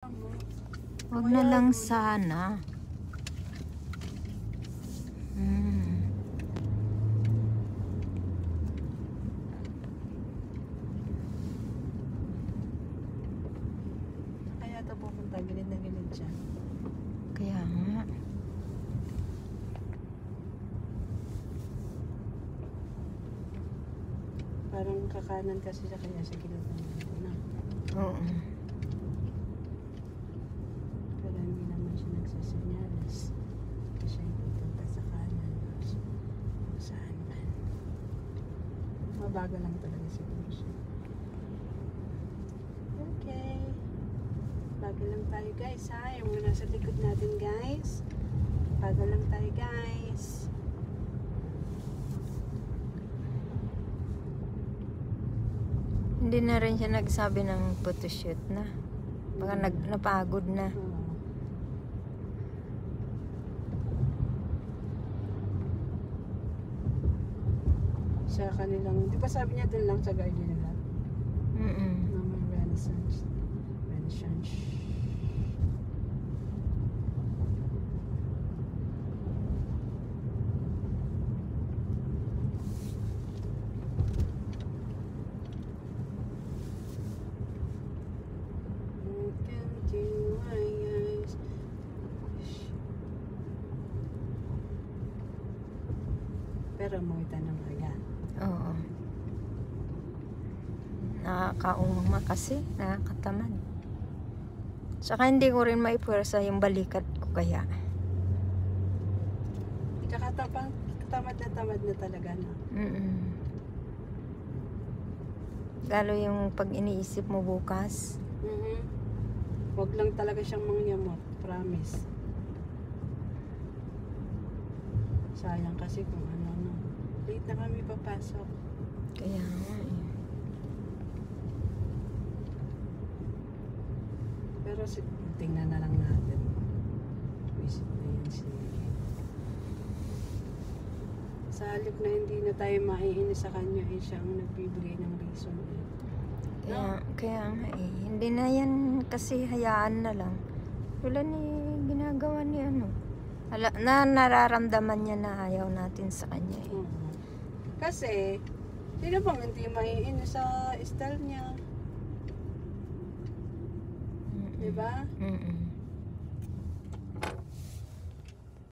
Wag na lang sana. Kaya ito pupunta, gilid na gilid siya. Kaya nga. Parang kakanan kasi siya, kaya siya gilid na gilid na. Oo. Pero hindi naman siya nagsasanyalas. Kasi siya pupunta sa kanan. Kung saan man. Mabagal lang talaga siguro siya. Okay. Bagal lang tayo guys ha. Yung mga nasa likod natin guys. Bagal lang tayo guys. Hindi na rin siya nagsabi ng photoshoot na. Baka napagod na. Sa kanilang, di ba sabi niya dun lang sa garden nila? Naman Renaissance. Renaissance. Pero mawita ng mga. Oo. Nakakauma kasi. Nakakatamad. Saka hindi ko rin maipwersa yung balikat ko kaya. Kakatapang tamad na talaga na. Lalo yung pag iniisip mo bukas. Huwag lang talaga siyang mangyamot. Promise. Sayang kasi kung ano. Late na kami papasok. Kaya nga eh. Pero tingnan na lang natin. Visit na yan si... Sa halip na hindi na tayo maiinis sa kanya, eh siya ang nagbibigay ng reason eh. Kaya nga eh. Hindi na yan kasi hayaan na lang. Wala ni ginagawa ni ano. Nararamdaman niya na ayaw natin sa kanya eh. Kasi, sino bang hindi maiinis sa style niya? Diba?